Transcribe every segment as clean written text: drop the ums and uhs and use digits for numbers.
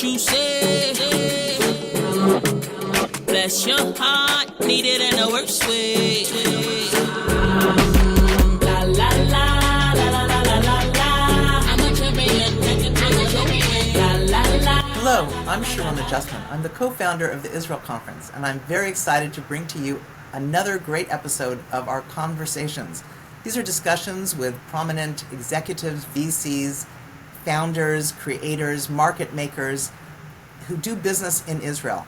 you say. Bless your heart, need it in the worst way. La la la, la la la la la la. I'm a champion, la la la. Hello, I'm Sharon Adjustment. I'm the co-founder of the Israel Conference, and I'm very excited to bring to you another great episode of our conversations. These are discussions with prominent executives, VCs, founders, creators, market makers who do business in Israel.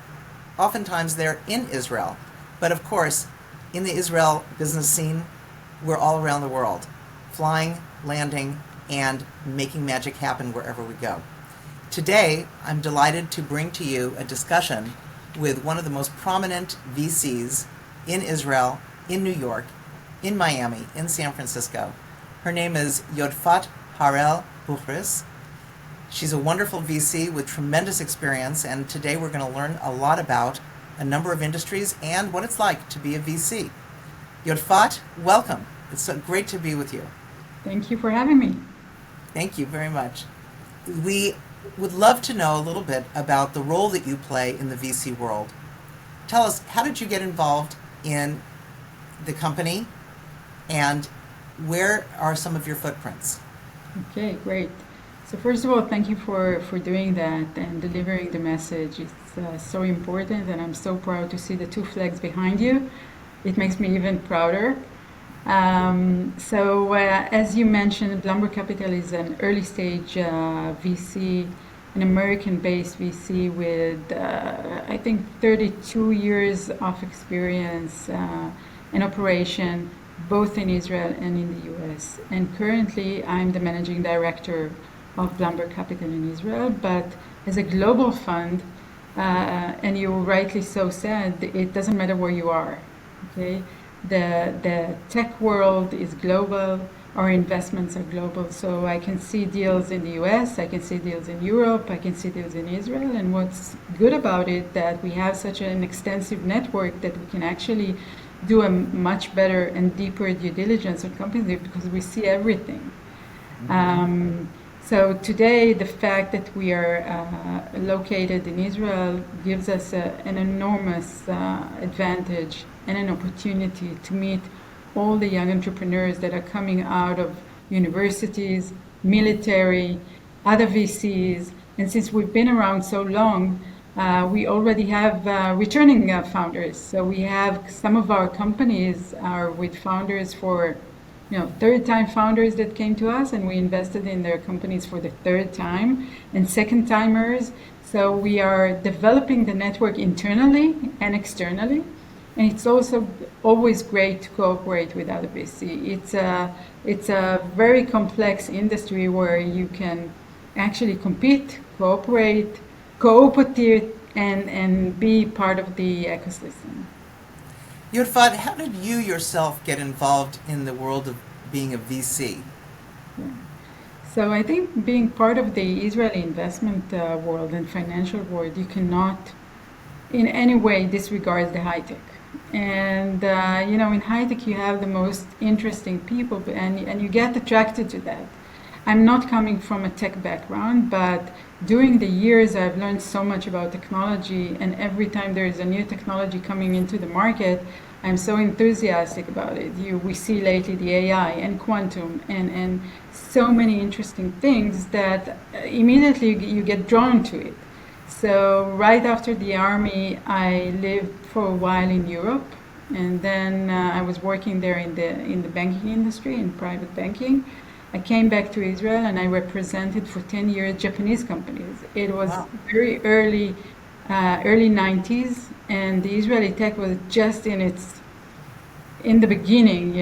Oftentimes they're in Israel, but of course, in the Israel business scene, we're all around the world, flying, landing, and making magic happen wherever we go. Today, I'm delighted to bring to you a discussion with one of the most prominent VCs in Israel, in New York, in Miami, in San Francisco. Her name is Yodfat Harel Buchris. She's a wonderful VC with tremendous experience, and today we're going to learn a lot about a number of industries and what it's like to be a VC. Yodfat, welcome. It's so great to be with you. Thank you for having me. Thank you very much. We would love to know a little bit about the role that you play in the VC world. Tell us, how did you get involved in the company, and where are some of your footprints? Okay, great. So first of all, thank you for doing that and delivering the message. It's so important, and I'm so proud to see the two flags behind you. It makes me even prouder. As you mentioned, Blumberg Capital is an early stage VC, an American-based VC with, I think, 32 years of experience in operation, both in Israel and in the US. And currently, I'm the managing director of Blumberg Capital in Israel, but as a global fund, and you rightly so said, it doesn't matter where you are, okay? The tech world is global, our investments are global, so I can see deals in the US, I can see deals in Europe, I can see deals in Israel, and what's good about it that we have such an extensive network that we can actually do a much better and deeper due diligence on companies because we see everything. So today, the fact that we are located in Israel gives us an enormous advantage and an opportunity to meet all the young entrepreneurs that are coming out of universities, military, other VCs. And since we've been around so long, we already have returning founders. So we have some of our companies are with founders for third-time founders that came to us, and we invested in their companies for the third time, and second-timers. So we are developing the network internally and externally, and it's also always great to cooperate with other VC. It's a very complex industry where you can actually compete, cooperate, cooperate, and be part of the ecosystem. Yodfat, how did you yourself get involved in the world of being a VC? Yeah. So I think being part of the Israeli investment world and financial world, you cannot in any way disregard the high tech. And in high tech you have the most interesting people, and you get attracted to that. I'm not coming from a tech background, but during the years I've learned so much about technology, and every time there is a new technology coming into the market, I'm so enthusiastic about it. We see lately the AI and quantum and so many interesting things that immediately you get drawn to it. So right after the army, I lived for a while in Europe, and then I was working there in the banking industry, in private banking. I came back to Israel and I represented for 10 years Japanese companies. It was very early 90s, and the Israeli tech was just in the beginning.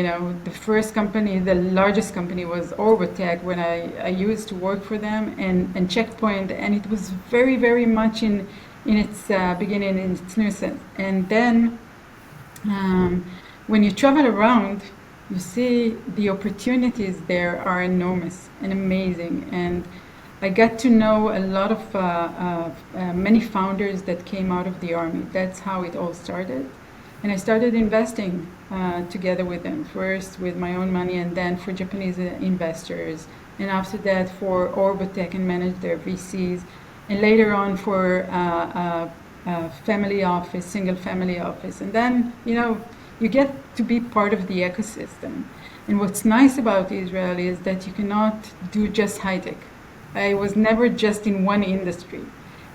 The first company, the largest company was Orbotech when I used to work for them, and Checkpoint, and it was very, very much in its beginning, in its innocence. And then when you travel around, you see the opportunities there are enormous and amazing. And I got to know a lot of many founders that came out of the army. That's how it all started. And I started investing together with them, first with my own money and then for Japanese investors. And after that for Orbotech and managed their VCs. and later on for family office, single family office. And then, you get to be part of the ecosystem. And what's nice about Israel is that you cannot do just high tech. I was never just in one industry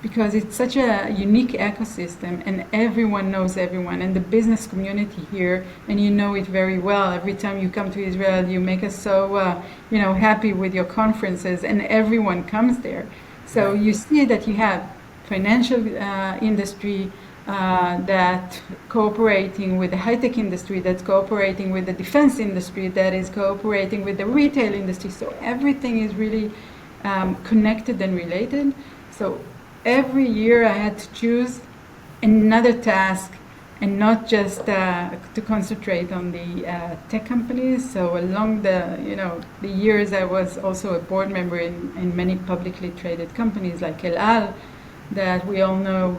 because it's such a unique ecosystem and everyone knows everyone, and the business community here, and you know it very well. Every time you come to Israel, you make us so happy with your conferences, and everyone comes there. So you see that you have financial industry that cooperating with the high-tech industry, that's cooperating with the defense industry, that is cooperating with the retail industry. So everything is really connected and related. So every year I had to choose another task and not just to concentrate on the tech companies. So along the years, I was also a board member in many publicly traded companies like El Al, that we all know,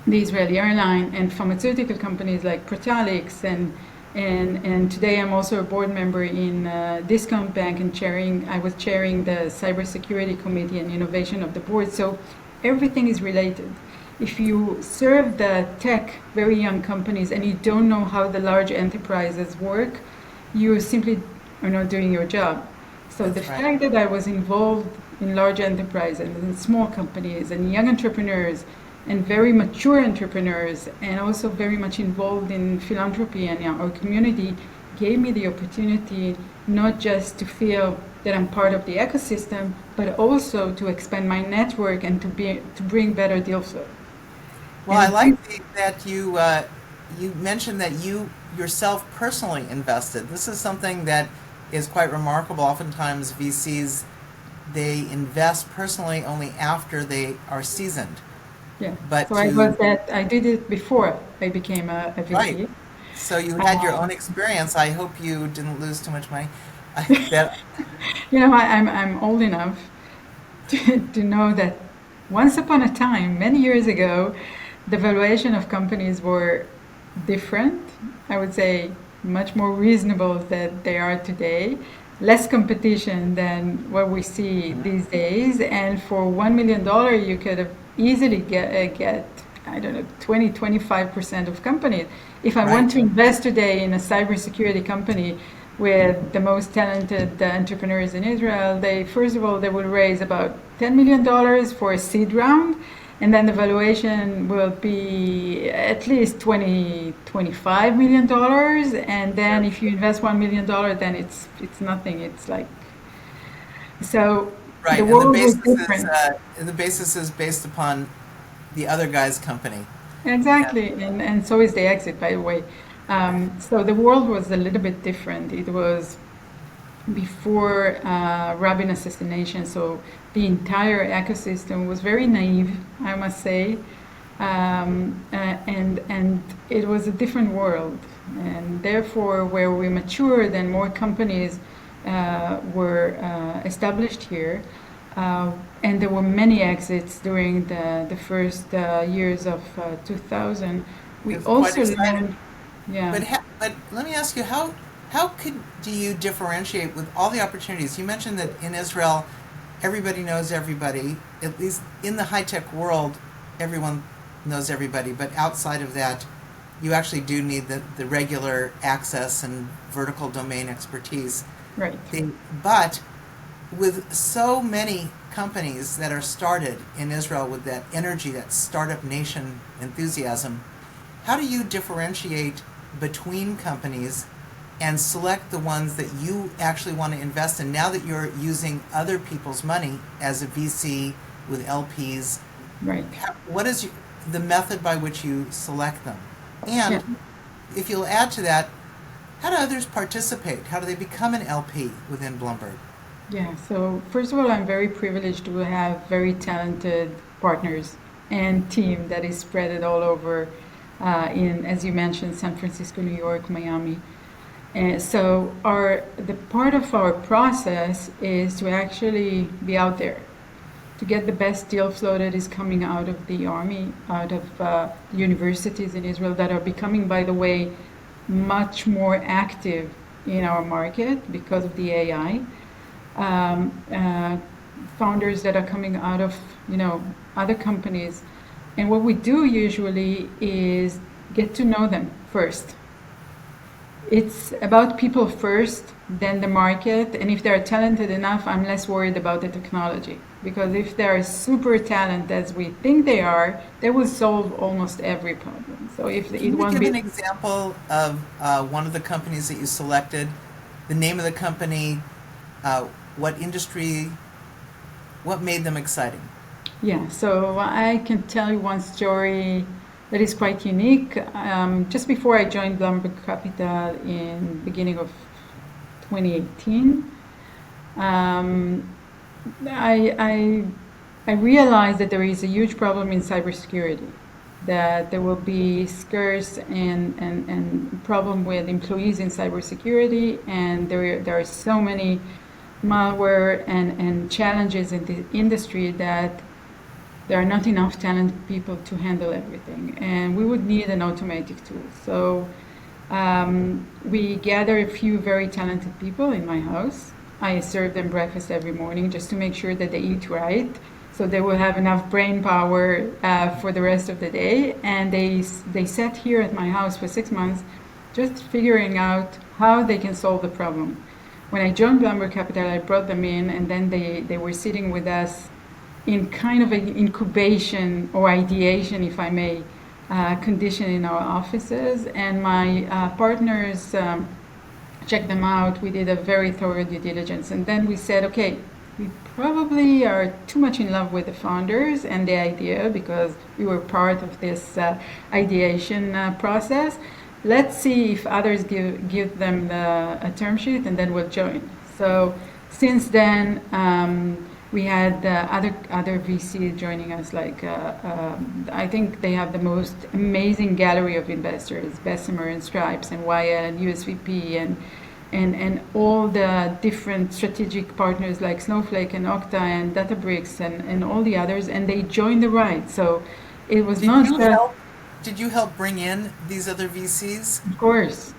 the Israeli airline, and pharmaceutical companies like Protalix, and today I'm also a board member in Discount Bank, and I was chairing the Cybersecurity Committee and Innovation of the board. So everything is related. If you serve the tech, very young companies, and you don't know how the large enterprises work, you simply are not doing your job. So the fact that I was involved in large enterprises and small companies and young entrepreneurs and very mature entrepreneurs, and also very much involved in philanthropy and our community, gave me the opportunity not just to feel that I'm part of the ecosystem, but also to expand my network and to bring better deal flow. Well, I like that you mentioned that you yourself personally invested. This is something that is quite remarkable. Oftentimes VCs, they invest personally only after they are seasoned. Yeah. But so I did it before I became a VC. Right. So you had your own experience. I hope you didn't lose too much money. I'm old enough to know that once upon a time, many years ago, the valuation of companies were different. I would say much more reasonable than they are today. Less competition than what we see these days. And for $1 million, you could have easily get 20-25% of companies. If I want to invest today in a cybersecurity company with the most talented entrepreneurs in Israel, first of all, they will raise about $10 million for a seed round, and then the valuation will be at least $25 million. And then if you invest $1 million, then it's nothing. It's like, so the world was different. And the basis is based upon the other guy's company. Exactly, and so is the exit, by the way. So the world was a little bit different. It was before Rabin assassination, so the entire ecosystem was very naive, I must say, and it was a different world. And therefore, where we matured and more companies were established here, and there were many exits during the first years of 2000. We also learned, But let me ask you, how do you differentiate with all the opportunities? You mentioned that in Israel, everybody knows everybody. At least in the high-tech world, everyone knows everybody. But outside of that, you actually do need the regular access and vertical domain expertise. Right. But with so many companies that are started in Israel with that energy, that startup nation enthusiasm, how do you differentiate between companies and select the ones that you actually want to invest in now that you're using other people's money as a VC with LPs? Right. What is the method by which you select them? And if you'll add to that, how do others participate? How do they become an LP within Blumberg? Yeah, so first of all, I'm very privileged to have very talented partners and team that is spread all over in, as you mentioned, San Francisco, New York, Miami. And so the part of our process is to actually be out there, to get the best deal flow that is coming out of the army, out of universities in Israel that are becoming, by the way, much more active in our market because of the AI. founders that are coming out of, other companies. And what we do usually is get to know them first. It's about people first, then the market. And if they're talented enough, I'm less worried about the technology. Because if they're super talented as we think they will solve almost every problem. So if Can it you won't give be an example of one of the companies that you selected, the name of the company, what industry, what made them exciting? Yeah, so I can tell you one story that is quite unique. Just before I joined Blumberg Capital in beginning of 2018, um, I realized that there is a huge problem in cybersecurity, that there will be scarce and problem with employees in cybersecurity, and there are so many malware and challenges in the industry that there are not enough talented people to handle everything, and we would need an automatic tool. So we gather a few very talented people in my house. I serve them breakfast every morning just to make sure that they eat right, so they will have enough brain power for the rest of the day. And they sat here at my house for 6 months, just figuring out how they can solve the problem. When I joined Blumberg Capital, I brought them in, and then they were sitting with us in kind of an incubation or ideation, if I may, condition in our offices. And my partners checked them out. We did a very thorough due diligence. And then we said, okay, we probably are too much in love with the founders and the idea because we were part of this ideation process. Let's see if others give them a term sheet, and then we'll join. So since then, we had other VCs joining us. Like I think they have the most amazing gallery of investors: Bessemer and Stripes and YL and USVP and all the different strategic partners like Snowflake and Okta and Databricks and all the others. And they joined the ride. So it was Did you help bring in these other VCs? Of course.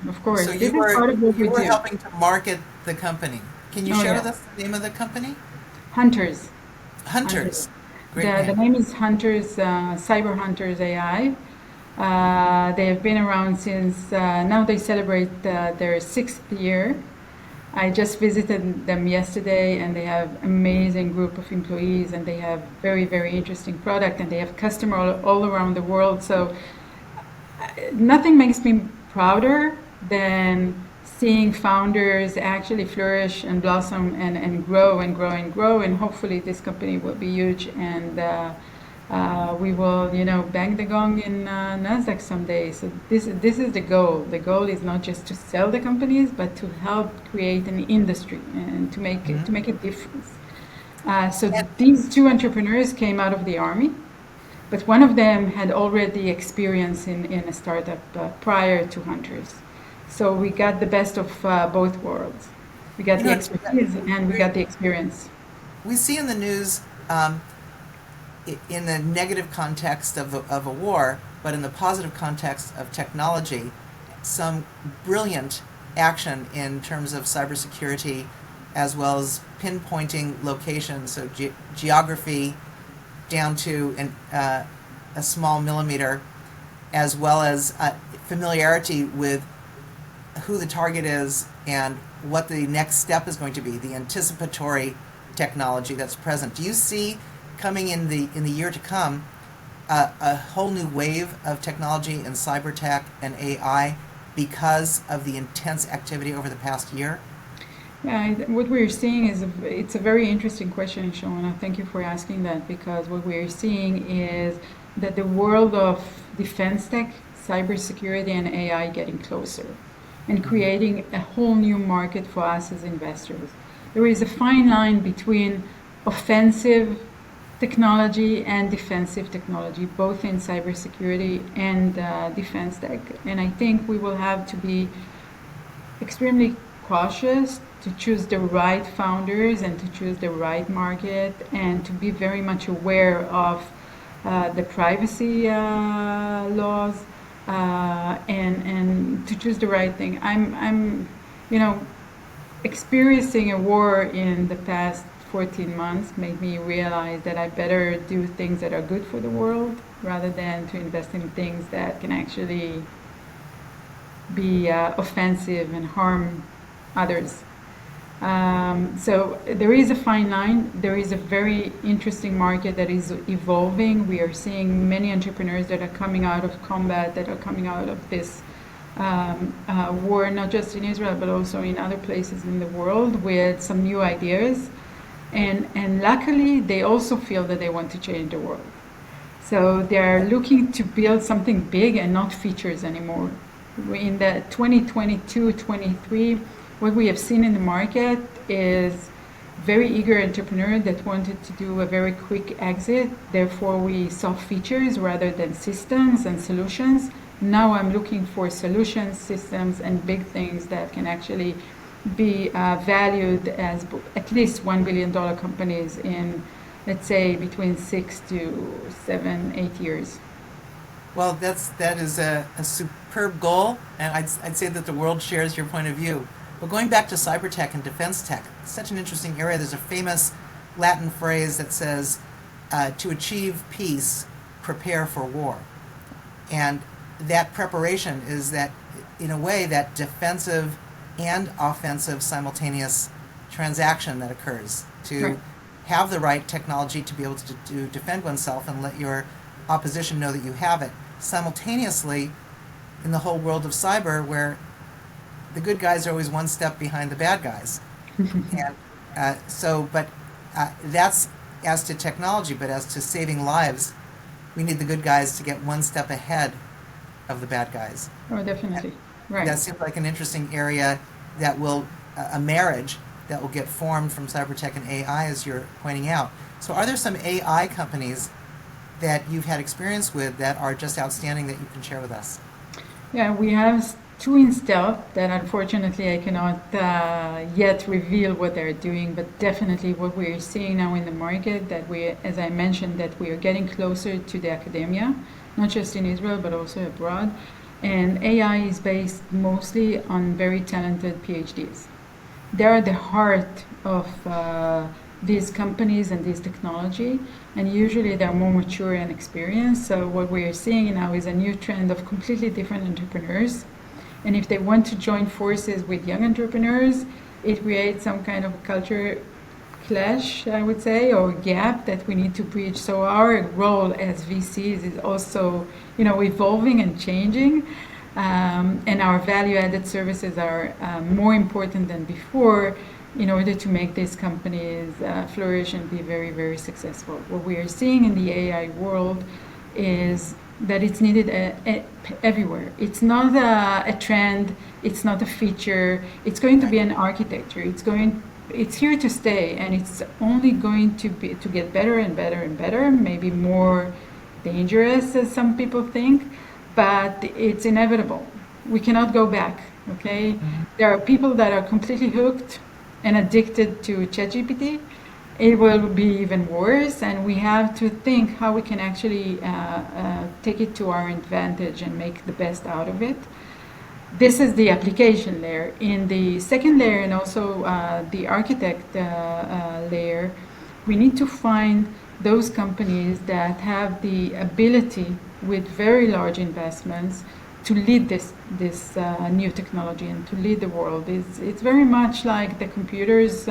So This is part of what we do. helping to market the company. Can you share yeah. with us the name of the company? Hunters. Hunters. Great The name. name is Hunters, Cyber Hunters AI. They have been around since, now they celebrate their 6th year. I just visited them yesterday, and they have amazing group of employees, and they have very, very interesting product, and they have customers all around the world. So nothing makes me prouder than seeing founders actually flourish and blossom and grow and grow and grow. And hopefully this company will be huge, and we will, bang the gong in NASDAQ someday. So this is the goal. The goal is not just to sell the companies, but to help create an industry and to make a difference. So these two entrepreneurs came out of the army, but one of them had already experience in a startup prior to Hunters. So we got the best of both worlds. We got the expertise and we got the experience. We see in the news, in the negative context of a war, but in the positive context of technology, some brilliant action in terms of cybersecurity, as well as pinpointing locations, so geography down to a small millimeter, as well as familiarity with who the target is and what the next step is going to be, the anticipatory technology that's present. Do you see coming in the year to come a whole new wave of technology in cyber tech and AI because of the intense activity over the past year? Yeah, what we're seeing is it's a very interesting question, Shona. Thank you for asking that, because what we're seeing is that the world of defense tech, cybersecurity, and AI getting closer and creating a whole new market for us as investors. There is a fine line between offensive technology and defensive technology, both in cybersecurity and defense tech. And I think we will have to be extremely cautious to choose the right founders and to choose the right market, and to be very much aware of the privacy laws, and to choose the right thing. I'm experiencing a war in the past 14 months made me realize that I better do things that are good for the world rather than to invest in things that can actually be offensive and harm others. So there is a fine line. There is a very interesting market that is evolving. We are seeing many entrepreneurs that are coming out of combat, that are coming out of this war, not just in Israel, but also in other places in the world, with some new ideas. And luckily, they also feel that they want to change the world. So they're looking to build something big and not features anymore. In the 2022-23, what we have seen in the market is very eager entrepreneurs that wanted to do a very quick exit. Therefore, we saw features rather than systems and solutions. Now I'm looking for solutions, systems, and big things that can actually be valued as at least $1 billion companies in, let's say, between 6 to 7, 8 years. Well, that is a superb goal, and I'd say that the world shares your point of view. But going back to cyber tech and defense tech, it's such an interesting area. There's a famous Latin phrase that says, to achieve peace, prepare for war. And that preparation is that, in a way, that defensive and offensive simultaneous transaction that occurs to Right. have the right technology to be able to defend oneself and let your opposition know that you have it. Simultaneously, in the whole world of cyber, where the good guys are always one step behind the bad guys. And that's as to technology, but as to saving lives, we need the good guys to get one step ahead of the bad guys. Oh, definitely. Right. That seems like an interesting area that will, a marriage that will get formed from cyber tech and AI, as you're pointing out. So are there some AI companies that you've had experience with that are just outstanding that you can share with us? Yeah, we have two in stealth that unfortunately I cannot yet reveal what they're doing, but definitely what we're seeing now in the market, that we, as I mentioned, that we are getting closer to the academia, not just in Israel, but also abroad. And AI is based mostly on very talented PhDs. They are the heart of these companies and this technology, and usually they're more mature and experienced. So what we are seeing now is a new trend of completely different entrepreneurs. And if they want to join forces with young entrepreneurs, it creates some kind of culture clash, I would say, or gap that we need to bridge. So our role as VCs is also, evolving and changing. And our value-added services are more important than before in order to make these companies flourish and be very, very successful. What we are seeing in the AI world is that it's needed everywhere. It's not a trend, it's not a feature, it's going to be an architecture. It's here to stay, and it's only going to get better and better and better, maybe more dangerous as some people think, but it's inevitable. We cannot go back, okay? Mm-hmm. There are people that are completely hooked and addicted to ChatGPT. It will be even worse, and we have to think how we can actually take it to our advantage and make the best out of it. This is the application layer. In the second layer, and also the architect layer, we need to find those companies that have the ability, with very large investments, to lead this new technology and to lead the world. It's very much like the computers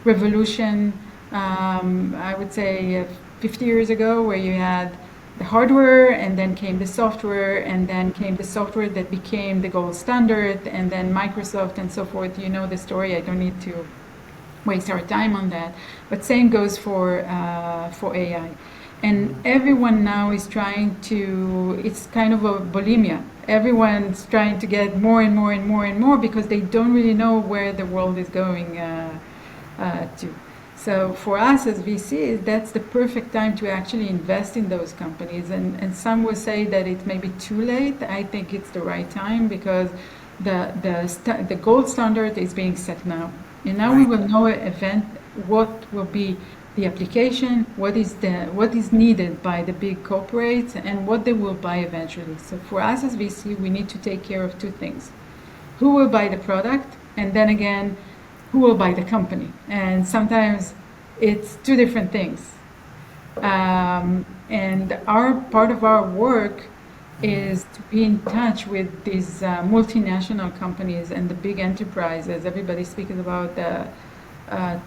revolution, I would say 50 years ago, where you had the hardware, and then came the software, and then came the software that became the gold standard, and then Microsoft and so forth. You know the story. I don't need to waste our time on that. But same goes for AI. And everyone now is trying to, it's kind of a bulimia. Everyone's trying to get more and more and more and more because they don't really know where the world is going to. So for us as VCs, that's the perfect time to actually invest in those companies. And some will say that it may be too late. I think it's the right time because the gold standard is being set now. And now we will know what will be the application, what is needed by the big corporates, and what they will buy eventually. So for us as VC, we need to take care of two things. Who will buy the product, and then again, who will buy the company? And sometimes It's two different things. And our part of our work is to be in touch with these multinational companies and the big enterprises. Everybody speaks about the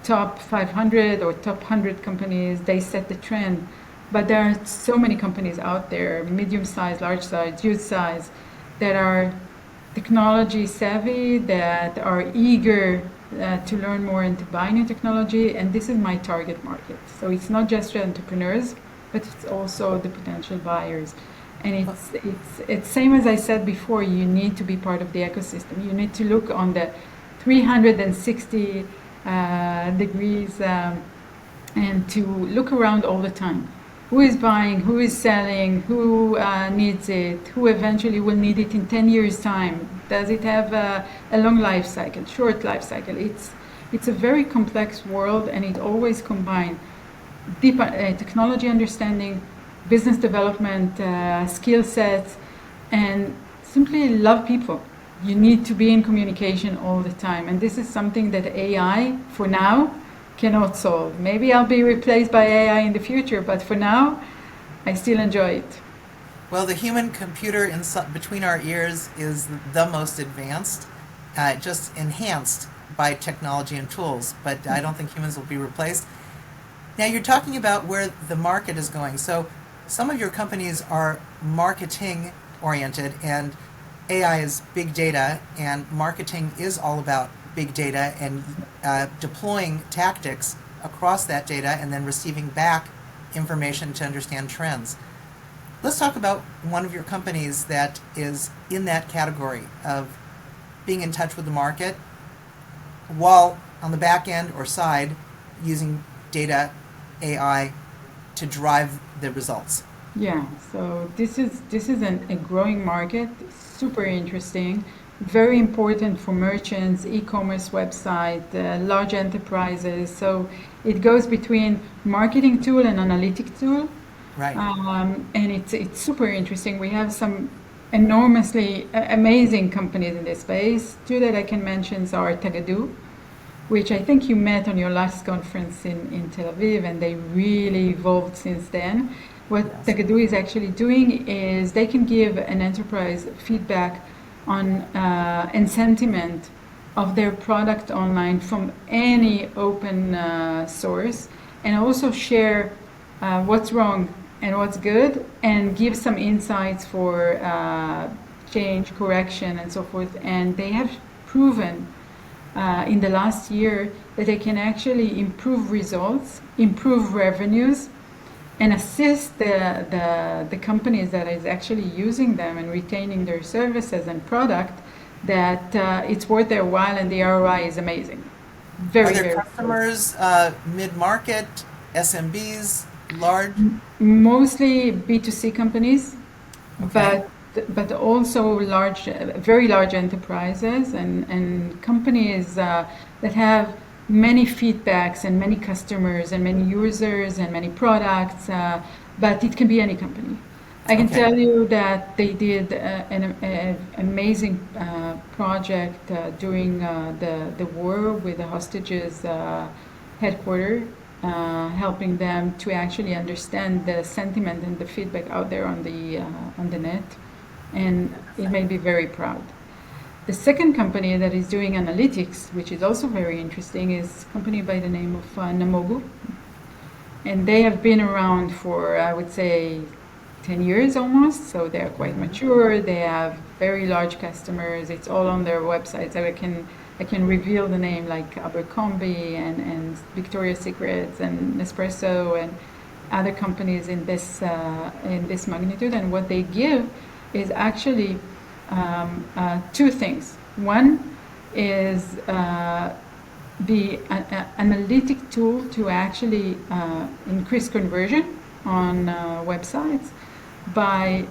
top 500 or top 100 companies. They set the trend. But there are so many companies out there, medium size, large size, huge size, that are technology savvy, that are eager to learn more and to buy new technology. And this is my target market. So it's not just entrepreneurs, but it's also the potential buyers. And it's same as I said before, you need to be part of the ecosystem. You need to look on the 360 degrees and to look around all the time. Who is buying, who is selling, who needs it, who eventually will need it in 10 years' time. Does it have a long life cycle, short life cycle? It's a very complex world, and it always combines deep technology understanding, business development, skill sets, and simply love people. You need to be in communication all the time. And this is something that AI, for now, cannot solve. Maybe I'll be replaced by AI in the future, but for now, I still enjoy it. Well, the human computer between our ears is the most advanced, just enhanced by technology and tools, but I don't think humans will be replaced. Now, you're talking about where the market is going. So some of your companies are marketing oriented, and AI is big data, and marketing is all about big data and deploying tactics across that data and then receiving back information to understand trends. Let's talk about one of your companies that is in that category of being in touch with the market while on the back end or side using data, AI to drive the results. Yeah, so this is a growing market, super interesting, very important for merchants, e-commerce website, large enterprises. So it goes between marketing tool and analytic tool. Right. And it's super interesting. We have some enormously amazing companies in this space. Two that I can mention are Tagadu, which I think you met on your last conference in Tel Aviv, and they really evolved since then. What Tagadu is actually doing is they can give an enterprise feedback on and sentiment of their product online from any open source, and also share what's wrong and what's good, and give some insights for change, correction, and so forth. And they have proven in the last year that they can actually improve results, improve revenues, and assist the companies that is actually using them and retaining their services and product, that it's worth their while, and the ROI is amazing. Are their customers mid-market, SMBs, large? Mostly B2C companies, Okay. but also large, very large enterprises and companies that have many feedbacks and many customers and many users and many products, but it can be any company. I can tell you that they did an amazing project during the war with the hostages headquarters, helping them to actually understand the sentiment and the feedback out there on the net, and it made me very proud. The second company that is doing analytics, which is also very interesting, is a company by the name of Namogu. And they have been around for, I would say, 10 years almost, so they're quite mature. They have very large customers. It's all on their website, so I can reveal the name, like Abercrombie and Victoria's Secrets and Nespresso and other companies in this magnitude. And what they give is actually two things. One is the analytic tool to actually increase conversion on websites by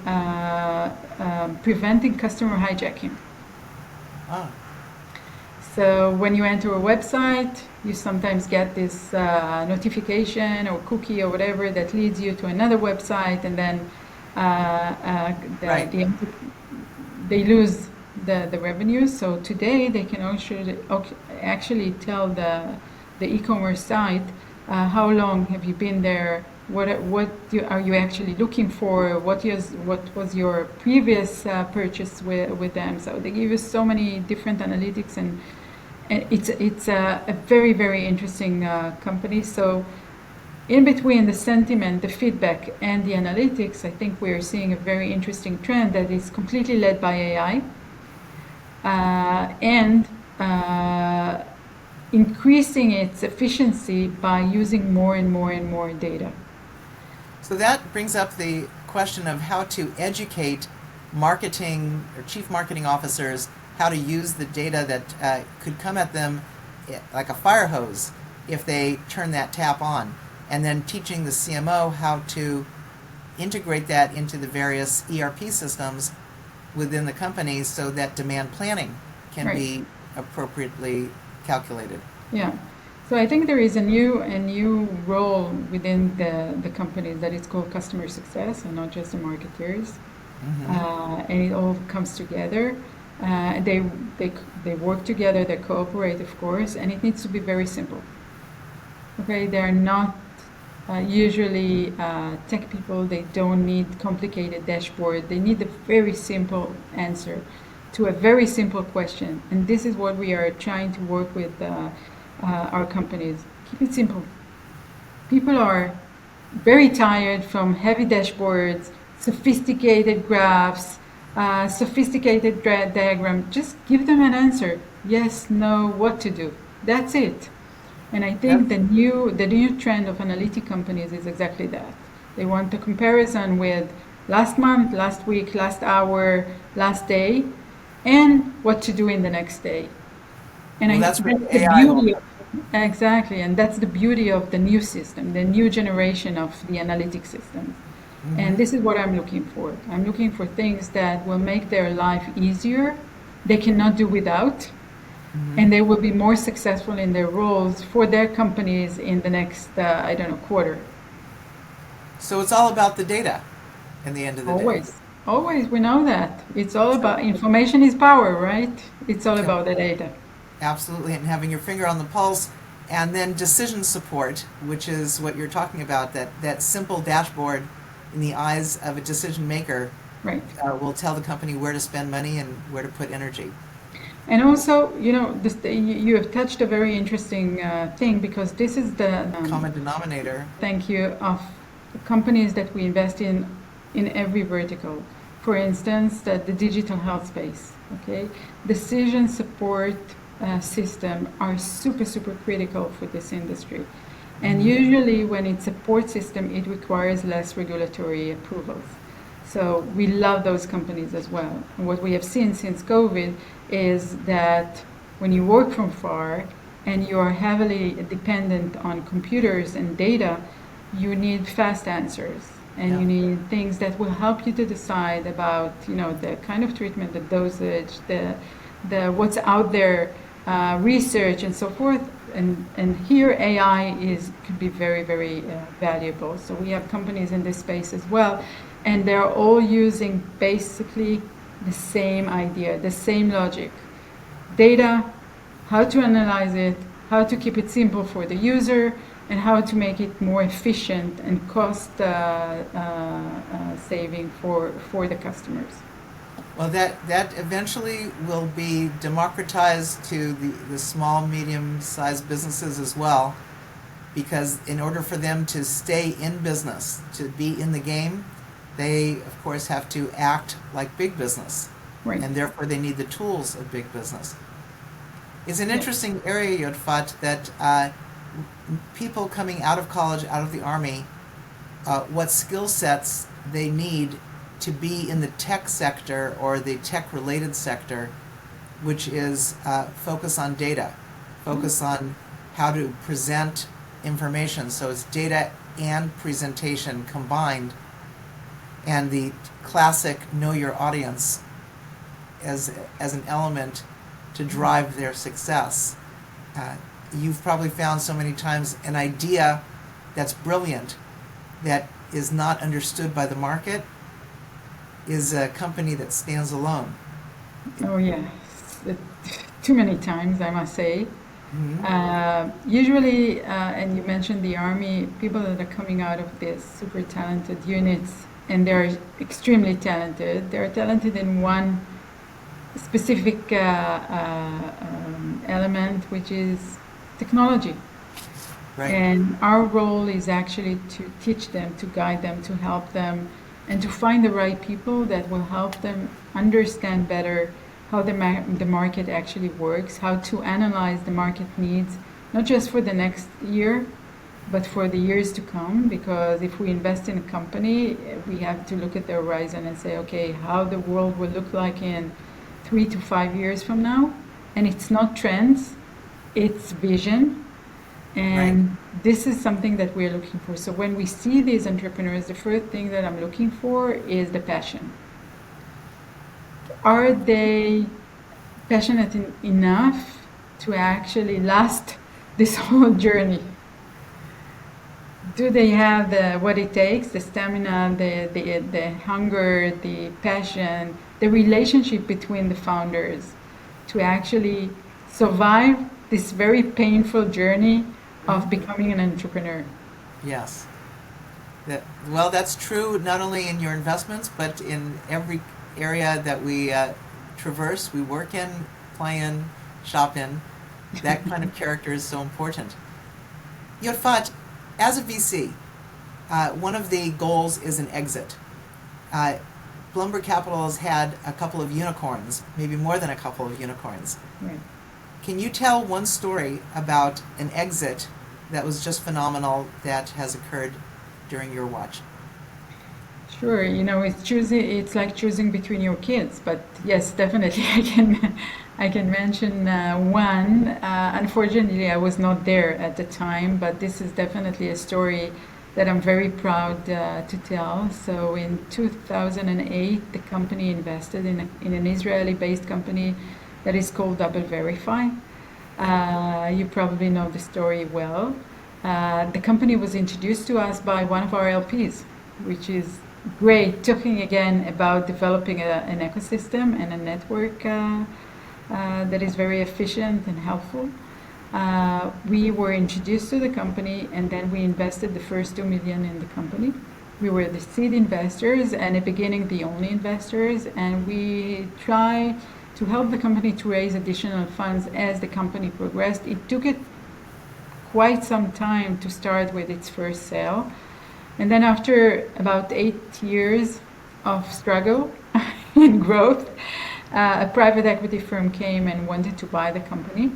preventing customer hijacking. Ah. So when you enter a website, you sometimes get this notification or cookie or whatever that leads you to another website, and then they lose the revenue. So today they can actually tell the e-commerce site how long have you been there, are you actually looking for, what was your previous purchase with them. So they give you so many different analytics, and it's a very, very interesting company. So in between the sentiment, the feedback, and the analytics, I think we're seeing a very interesting trend that is completely led by AI, and increasing its efficiency by using more and more and more data. So that brings up the question of how to educate marketing or chief marketing officers how to use the data that could come at them like a fire hose if they turn that tap on, and then teaching the CMO how to integrate that into the various ERP systems within the company so that demand planning can be appropriately calculated. Yeah. So I think there is a new role within the companies that is called customer success, and not just the marketers. And it all comes together. They work together, they cooperate, of course, and it needs to be very simple. Okay, they're not usually tech people. They don't need complicated dashboard. They need a very simple answer to a very simple question. And this is what we are trying to work with our companies. Keep it simple. People are very tired from heavy dashboards, sophisticated graphs, sophisticated diagram. Just give them an answer. Yes, no, what to do. That's it. And I think the new trend of analytic companies is exactly that. They want a comparison with last month, last week, last hour, last day, and what to do in the next day. And well, I that's think what that's the AI beauty of, exactly, and that's the beauty of the new system, the new generation of the analytic systems. And this is what I'm looking for. I'm looking for things that will make their life easier, they cannot do without, and they will be more successful in their roles for their companies in the next, quarter. So it's all about the data in the end of the day. Always, we know that. It's all about information is power, right? It's all about the data. Absolutely, and having your finger on the pulse, and then decision support, which is what you're talking about, that simple dashboard in the eyes of a decision maker will tell the company where to spend money and where to put energy. And also, you have touched a very interesting thing, because this is the common denominator. Thank you, of companies that we invest in every vertical. For instance, the digital health space. Okay, decision support system are super critical for this industry. And usually when it's a support system, it requires less regulatory approvals. So we love those companies as well. And what we have seen since COVID is that when you work from far and you are heavily dependent on computers and data, you need fast answers. And you need things that will help you to decide about, the kind of treatment, the dosage, the what's out there, research, and so forth. And here AI could be very valuable. So we have companies in this space as well, and they're all using basically the same idea, the same logic. Data, how to analyze it, how to keep it simple for the user, and how to make it more efficient and cost saving for the customers. Well, that eventually will be democratized to the small, medium-sized businesses as well, because in order for them to stay in business, to be in the game, they, of course, have to act like big business. Right. And therefore they need the tools of big business. It's an interesting area, Yodfat, that people coming out of college, out of the Army, what skill sets they need to be in the tech sector or the tech-related sector, which is focus on data, focus on how to present information. So it's data and presentation combined, and the classic know your audience as an element to drive their success. You've probably found so many times an idea that's brilliant that is not understood by the market is a company that stands alone. Oh yes, too many times, I must say. Usually, and you mentioned the army, people that are coming out of these super talented units, and they're extremely talented. They're talented in one specific element, which is technology. Right. And our role is actually to teach them, to guide them, to help them, and to find the right people that will help them understand better how the market actually works, how to analyze the market needs, not just for the next year, but for the years to come. Because if we invest in a company, we have to look at the horizon and say, okay, how the world will look like in 3 to 5 years from now. And it's not trends, it's vision. And this is something that we're looking for. So when we see these entrepreneurs, the first thing that I'm looking for is the passion. Are they passionate enough to actually last this whole journey? Do they have what it takes, the stamina, the hunger, the passion, the relationship between the founders to actually survive this very painful journey of becoming an entrepreneur? Yes. Well, that's true not only in your investments, but in every area that we traverse, we work in, play in, shop in. That kind of character is so important. Yodfat, as a VC, one of the goals is an exit. Blumberg Capital has had a couple of unicorns, maybe more than a couple of unicorns. Right. Can you tell one story about an exit that was just phenomenal that has occurred during your watch? Sure, it's like choosing between your kids, but yes, definitely I can mention one. Unfortunately, I was not there at the time, but this is definitely a story that I'm very proud to tell. So in 2008, the company invested in an Israeli-based company that is called DoubleVerify. You probably know the story well. The company was introduced to us by one of our LPs, which is great, talking again about developing an ecosystem and a network that is very efficient and helpful. We were introduced to the company, and then we invested the first $2 million in the company. We were the seed investors, and at the beginning the only investors, and we try to help the company to raise additional funds as the company progressed. It took it quite some time to start with its first sale. And then after about 8 years of struggle and growth, a private equity firm came and wanted to buy the company.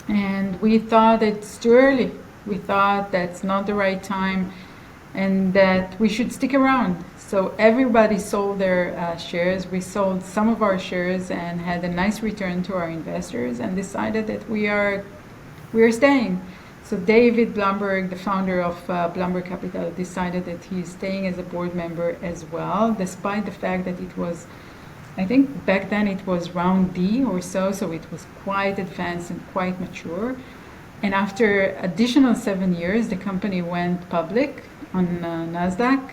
And we thought it's too early. We thought that's not the right time and that we should stick around. So everybody sold their shares. We sold some of our shares and had a nice return to our investors and decided that we are staying. So David Blumberg, the founder of Blumberg Capital, decided that he's staying as a board member as well, despite the fact that it was, I think back then it was round D or so it was quite advanced and quite mature. And after additional 7 years, the company went public on NASDAQ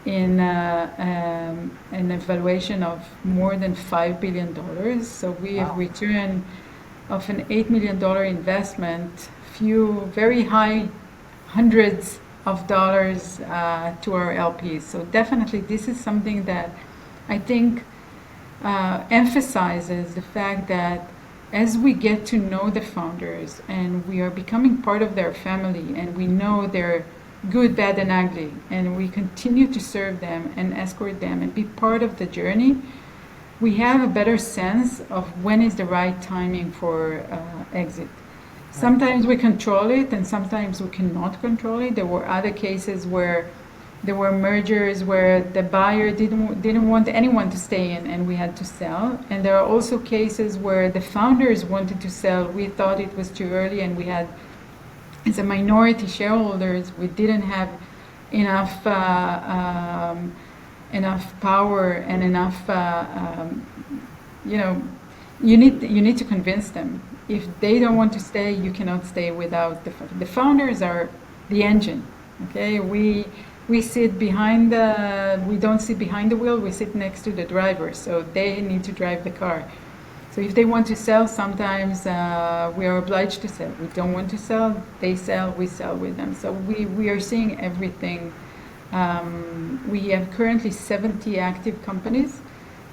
in an evaluation of more than $5 billion. So we have returned of an $8 million investment, few very high hundreds of dollars to our LPs. So definitely this is something that I think emphasizes the fact that as we get to know the founders and we are becoming part of their family and we know their good, bad, and ugly, and we continue to serve them and escort them and be part of the journey, we have a better sense of when is the right timing for exit. Sometimes we control it and sometimes we cannot control it. There were other cases where there were mergers where the buyer didn't want anyone to stay in and we had to sell. And there are also cases where the founders wanted to sell. We thought it was too early and we had, as a minority shareholders, we didn't have enough power and enough, you need to convince them. If they don't want to stay, you cannot stay without the founders are the engine. Okay, we sit behind we don't sit behind the wheel, we sit next to the driver, so they need to drive the car. So if they want to sell, sometimes we are obliged to sell. We don't want to sell, they sell, we sell with them. So we are seeing everything. We have currently 70 active companies.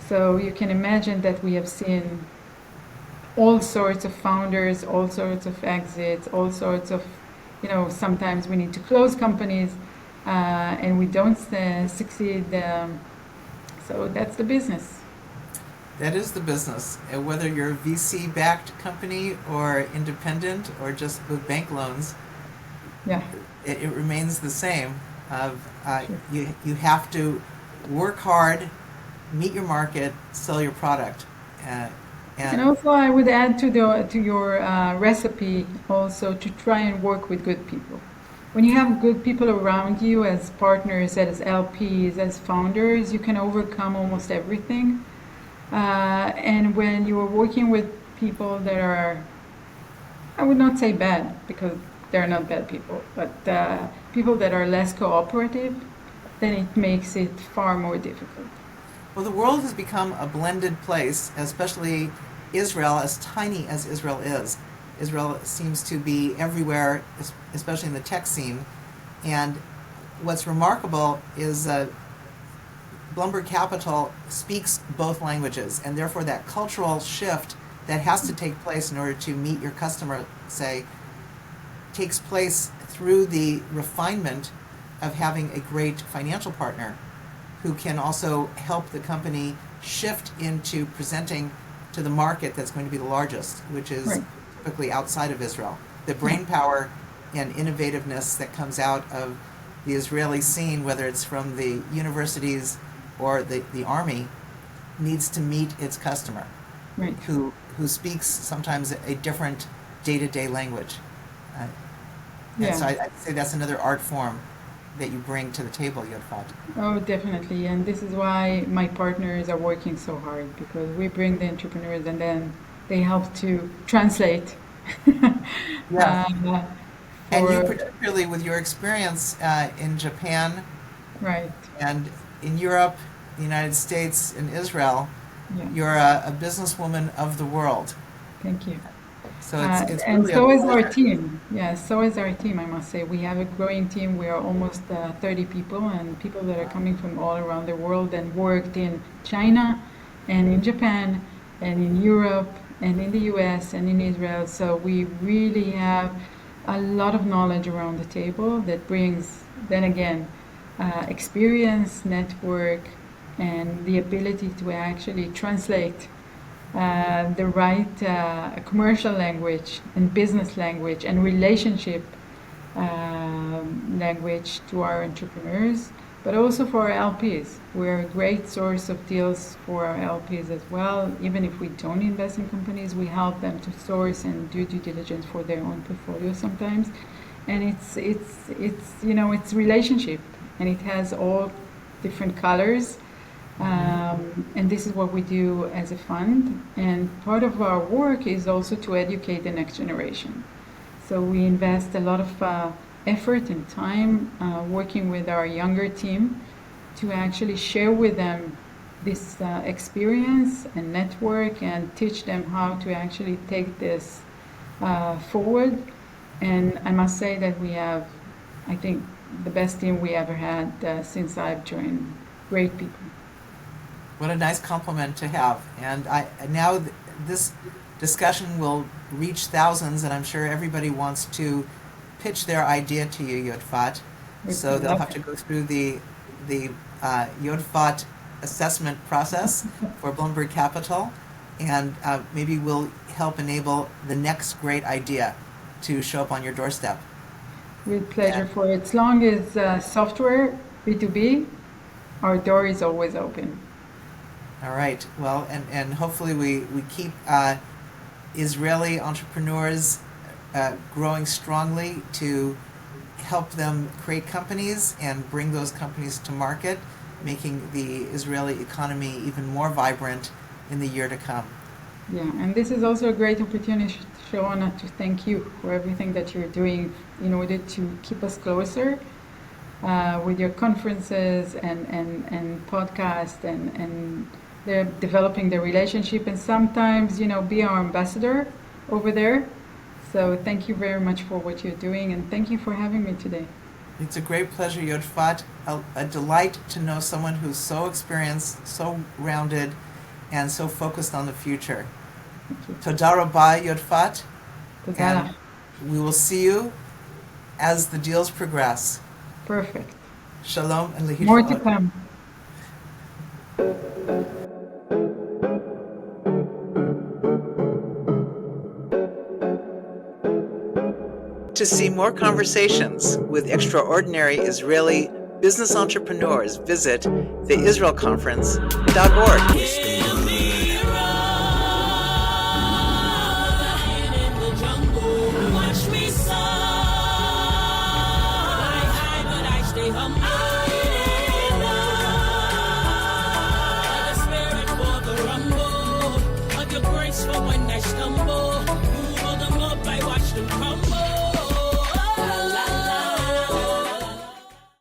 So you can imagine that we have seen all sorts of founders, all sorts of exits, all sorts of, sometimes we need to close companies and we don't succeed. So that's the business. That is the business. Whether you're a VC-backed company or independent or just with bank loans, Yeah. it remains the same. Sure. You have to work hard, meet your market, sell your product, And also, I would add to your recipe also to try and work with good people. When you have good people around you as partners, as LPs, as founders, you can overcome almost everything. And when you are working with people that are, I would not say bad, because they're not bad people, but people that are less cooperative, then it makes it far more difficult. well, the world has become a blended place, especially Israel, as tiny as Israel is. Israel seems to be everywhere, especially in the tech scene. And what's remarkable is Blumberg Capital speaks both languages, and therefore that cultural shift that has to take place in order to meet your customer, say, takes place through the refinement of having a great financial partner who can also help the company shift into presenting to the market that's going to be the largest, which is Right. typically outside of Israel. The brain power and innovativeness that comes out of the Israeli scene, whether it's from the universities or the army, needs to meet its customer, Right. who speaks sometimes a different day-to-day language. And Yeah. so I'd say that's another art form that you bring to the table, Yodfat. Oh, definitely. And this is why my partners are working so hard, because we bring the entrepreneurs and then they help to translate. Yeah. uh, And you for, particularly with your experience in Japan right. and in Europe, the United States, and Israel, Yeah. you're a businesswoman of the world. Thank you. So it's And really so a is our pleasure. team. Yeah, so is our team, I must say. We have a growing team. We are almost 30 people, and people that are coming from all around the world and worked in China and in Japan and in Europe and in the US and in Israel. So we really have a lot of knowledge around the table that brings, then again, experience, network, and the ability to actually translate the right commercial language and business language and relationship language to our entrepreneurs, but also for our LPs. We're a great source of deals for our LPs as well. Even if we don't invest in companies, we help them to source and do due diligence for their own portfolio sometimes. And it's relationship, and it has all different colors. And this is what we do as a fund. And part of our work is also to educate the next generation. So we invest a lot of effort and time working with our younger team to actually share with them this experience and network and teach them how to actually take this forward. And I must say that we have, I think, the best team we ever had since I've joined. Great people. What a nice compliment to have. And now this discussion will reach thousands, and I'm sure everybody wants to pitch their idea to you, Yodfat. So they'll have to go through the Yodfat assessment process for Blumberg Capital, and maybe we'll help enable the next great idea to show up on your doorstep. With pleasure. And- For as long as software, B2B, our door is always open. All right. Well, and hopefully we keep Israeli entrepreneurs growing strongly to help them create companies and bring those companies to market, making the Israeli economy even more vibrant in the year to come. Yeah, and this is also a great opportunity, Shona, to thank you for everything that you're doing in order to keep us closer with your conferences and podcasts and they're developing the relationship, and sometimes, be our ambassador over there. So thank you very much for what you're doing, and thank you for having me today. It's a great pleasure, Yodfat. A delight to know someone who's so experienced, so rounded, and so focused on the future. Toda rabah, Yodfat. And we will see you as the deals progress. Perfect. Shalom and lehitraot. More to come. To see more conversations with extraordinary Israeli business entrepreneurs, visit theisraelconference.org. For when I stumble,